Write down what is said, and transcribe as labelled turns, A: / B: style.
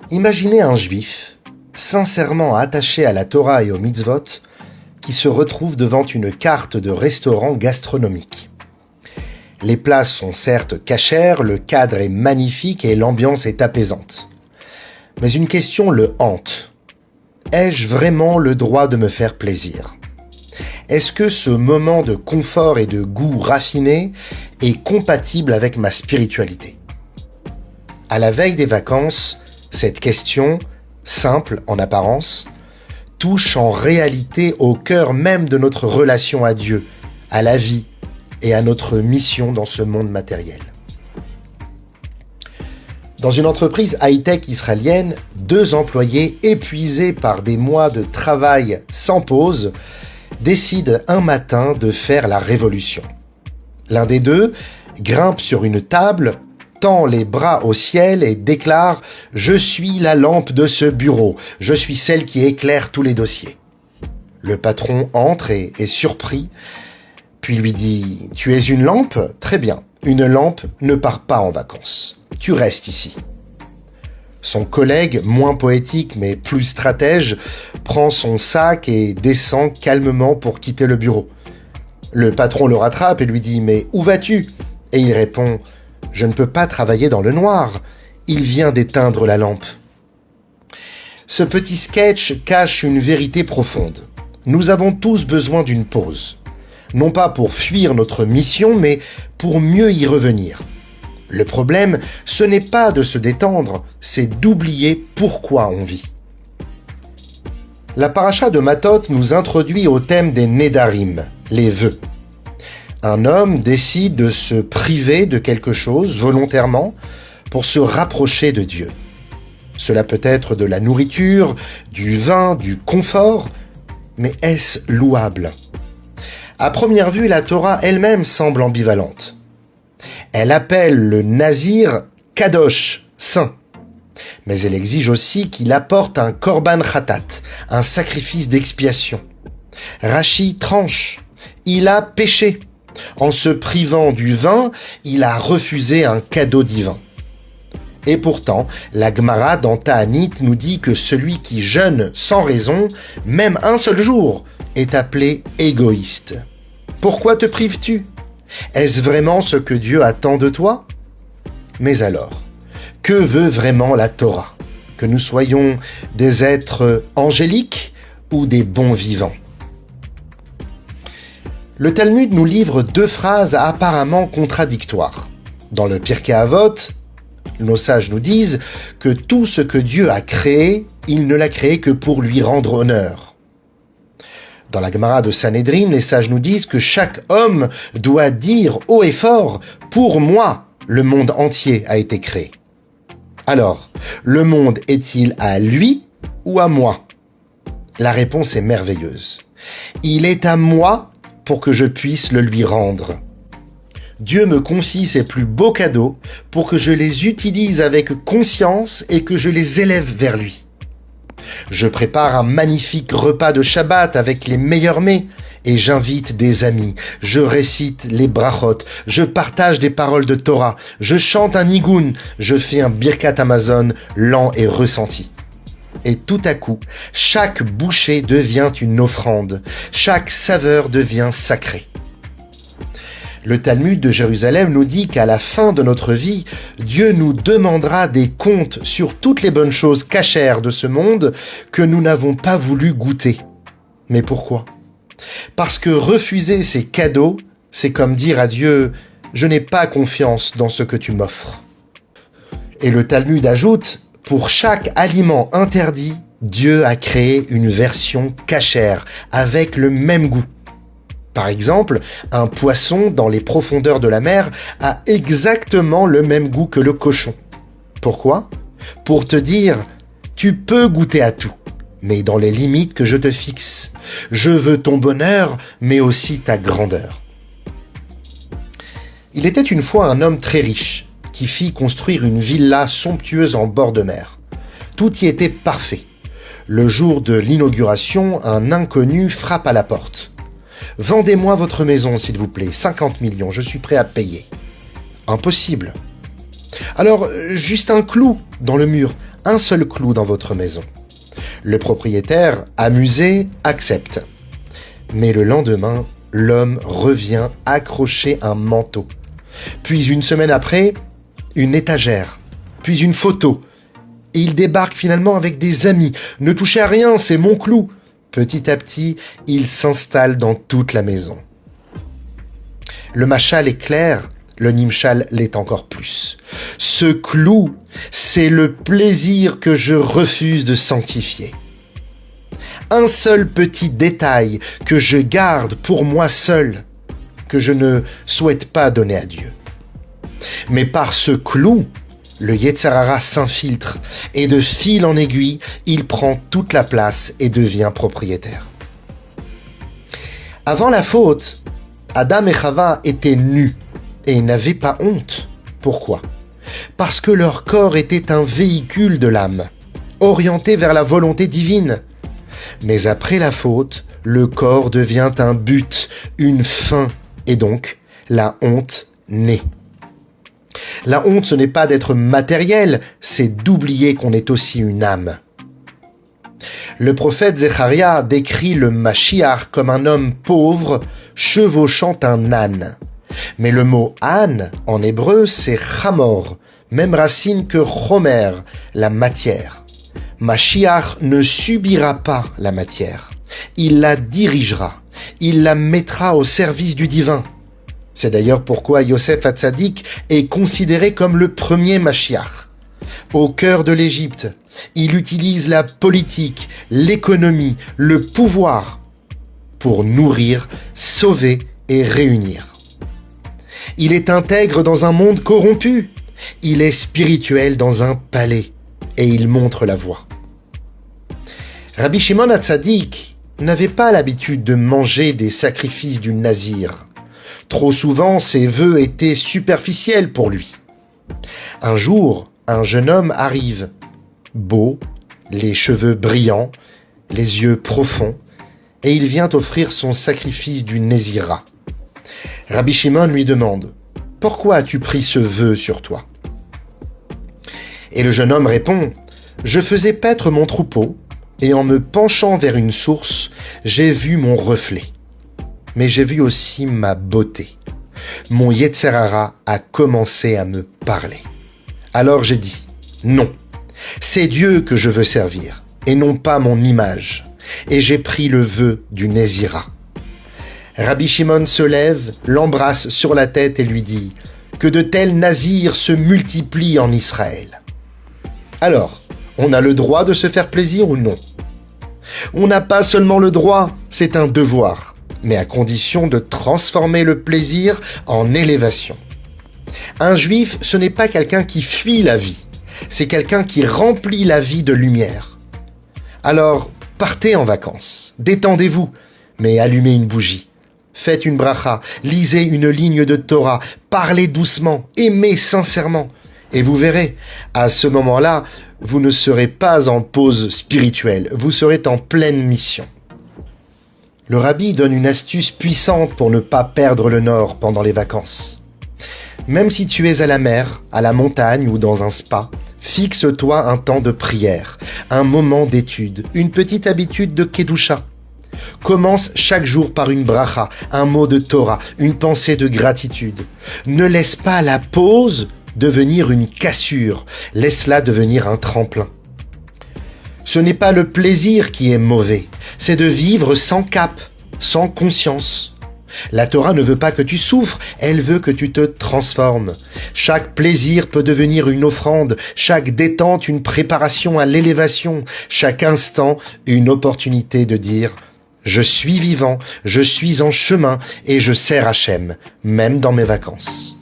A: Imaginez un juif, sincèrement attaché à la Torah et aux mitzvot, qui se retrouve devant une carte de restaurant gastronomique. Les plats sont certes cachers, le cadre est magnifique et l'ambiance est apaisante. Mais une question le hante. Ai-je vraiment le droit de me faire plaisir ? Est-ce que ce moment de confort et de goût raffiné est compatible avec ma spiritualité ? À la veille des vacances, cette question, simple en apparence, touche en réalité au cœur même de notre relation à Dieu, à la vie et à notre mission dans ce monde matériel. Dans une entreprise high-tech israélienne, 2 employés épuisés par des mois de travail sans pause décident un matin de faire la révolution. L'un des 2 grimpe sur une table, tend les bras au ciel et déclare « Je suis la lampe de ce bureau, je suis celle qui éclaire tous les dossiers ». Le patron entre et est surpris, puis lui dit « Tu es une lampe ? Très bien, une lampe ne part pas en vacances, tu restes ici ». Son collègue, moins poétique mais plus stratège, prend son sac et descend calmement pour quitter le bureau. Le patron le rattrape et lui dit « Mais où vas-tu » Et il répond « Je ne peux pas travailler dans le noir, il vient d'éteindre la lampe. » Ce petit sketch cache une vérité profonde. Nous avons tous besoin d'une pause. Non pas pour fuir notre mission, mais pour mieux y revenir. Le problème, ce n'est pas de se détendre, c'est d'oublier pourquoi on vit. La paracha de Matot nous introduit au thème des Nédarim, les vœux. Un homme décide de se priver de quelque chose volontairement pour se rapprocher de Dieu. Cela peut être de la nourriture, du vin, du confort, mais est-ce louable ? À première vue, la Torah elle-même semble ambivalente. Elle appelle le nazir kadosh, saint, mais elle exige aussi qu'il apporte un korban khatat, un sacrifice d'expiation. Rachi tranche, il a péché. En se privant du vin, il a refusé un cadeau divin. Et pourtant, la Gemara dans Ta'anit nous dit que celui qui jeûne sans raison, même un seul jour, est appelé égoïste. Pourquoi te prives-tu ? Est-ce vraiment ce que Dieu attend de toi ? Mais alors, que veut vraiment la Torah ? Que nous soyons des êtres angéliques ou des bons vivants ? Le Talmud nous livre 2 phrases apparemment contradictoires. Dans le Pirkei Avot, nos sages nous disent que tout ce que Dieu a créé, il ne l'a créé que pour lui rendre honneur. Dans la Gemara de Sanhédrin, les sages nous disent que chaque homme doit dire haut et fort « Pour moi, le monde entier a été créé ». Alors, le monde est-il à lui ou à moi ? La réponse est merveilleuse. Il est à moi pour que je puisse le lui rendre. Dieu me confie ses plus beaux cadeaux pour que je les utilise avec conscience et que je les élève vers lui. Je prépare un magnifique repas de Shabbat avec les meilleurs mets et j'invite des amis. Je récite les brachot, je partage des paroles de Torah, je chante un nigun, je fais un birkat Amazon lent et ressenti. Et tout à coup, chaque bouchée devient une offrande, chaque saveur devient sacrée. Le Talmud de Jérusalem nous dit qu'à la fin de notre vie, Dieu nous demandera des comptes sur toutes les bonnes choses cachères de ce monde que nous n'avons pas voulu goûter. Mais pourquoi ? Parce que refuser ces cadeaux, c'est comme dire à Dieu « Je n'ai pas confiance dans ce que tu m'offres ». Et le Talmud ajoute « Pour chaque aliment interdit, Dieu a créé une version cachère avec le même goût. » Par exemple, un poisson dans les profondeurs de la mer a exactement le même goût que le cochon. Pourquoi ? Pour te dire, tu peux goûter à tout, mais dans les limites que je te fixe. Je veux ton bonheur, mais aussi ta grandeur. Il était une fois un homme très riche qui fit construire une villa somptueuse en bord de mer. Tout y était parfait. Le jour de l'inauguration, un inconnu frappe à la porte. « Vendez-moi votre maison, s'il vous plaît, 50 millions, je suis prêt à payer. » Impossible. Alors, juste un clou dans le mur, un seul clou dans votre maison. Le propriétaire, amusé, accepte. Mais le lendemain, l'homme revient accrocher un manteau. Puis une semaine après, une étagère. Puis une photo. Et il débarque finalement avec des amis. Ne touchez à rien, c'est mon clou. Petit à petit, il s'installe dans toute la maison. Le machal est clair, le nimshal l'est encore plus. Ce clou, c'est le plaisir que je refuse de sanctifier. Un seul petit détail que je garde pour moi seul, que je ne souhaite pas donner à Dieu. Mais par ce clou, le Yetzer Hara s'infiltre et de fil en aiguille, il prend toute la place et devient propriétaire. Avant la faute, Adam et Chava étaient nus et n'avaient pas honte. Pourquoi ? Parce que leur corps était un véhicule de l'âme, orienté vers la volonté divine. Mais après la faute, le corps devient un but, une fin, et donc la honte naît. La honte, ce n'est pas d'être matériel, c'est d'oublier qu'on est aussi une âme. Le prophète Zecharia décrit le Mashiach comme un homme pauvre chevauchant un âne. Mais le mot âne, en hébreu, c'est chamor, même racine que chomer, la matière. Mashiach ne subira pas la matière, il la dirigera, il la mettra au service du divin. C'est d'ailleurs pourquoi Yosef Hatzadik est considéré comme le premier Mashiach. Au cœur de l'Égypte, il utilise la politique, l'économie, le pouvoir pour nourrir, sauver et réunir. Il est intègre dans un monde corrompu. Il est spirituel dans un palais et il montre la voie. Rabbi Shimon Hatzadik n'avait pas l'habitude de manger des sacrifices du nazir. Trop souvent, ses vœux étaient superficiels pour lui. Un jour, un jeune homme arrive, beau, les cheveux brillants, les yeux profonds, et il vient offrir son sacrifice du Nézira. Rabbi Shimon lui demande « Pourquoi as-tu pris ce vœu sur toi ?» Et le jeune homme répond « Je faisais paître mon troupeau, et en me penchant vers une source, j'ai vu mon reflet. Mais j'ai vu aussi ma beauté. Mon Yetzer Hara a commencé à me parler. Alors j'ai dit, non, c'est Dieu que je veux servir, et non pas mon image. Et j'ai pris le vœu du Nézira. Rabbi Shimon se lève, l'embrasse sur la tête et lui dit, que de tels nazirs se multiplient en Israël. Alors, on a le droit de se faire plaisir ou non ? On n'a pas seulement le droit, c'est un devoir, mais à condition de transformer le plaisir en élévation. Un juif, ce n'est pas quelqu'un qui fuit la vie, c'est quelqu'un qui remplit la vie de lumière. Alors, partez en vacances, détendez-vous, mais allumez une bougie. Faites une bracha, lisez une ligne de Torah, parlez doucement, aimez sincèrement. Et vous verrez, à ce moment-là, vous ne serez pas en pause spirituelle, vous serez en pleine mission. Le rabbi donne une astuce puissante pour ne pas perdre le nord pendant les vacances. Même si tu es à la mer, à la montagne ou dans un spa, fixe-toi un temps de prière, un moment d'étude, une petite habitude de Kedusha. Commence chaque jour par une bracha, un mot de Torah, une pensée de gratitude. Ne laisse pas la pause devenir une cassure, laisse-la devenir un tremplin. Ce n'est pas le plaisir qui est mauvais, c'est de vivre sans cap, sans conscience. La Torah ne veut pas que tu souffres, elle veut que tu te transformes. Chaque plaisir peut devenir une offrande, chaque détente une préparation à l'élévation, chaque instant une opportunité de dire « Je suis vivant, je suis en chemin et je sers Hachem, même dans mes vacances ».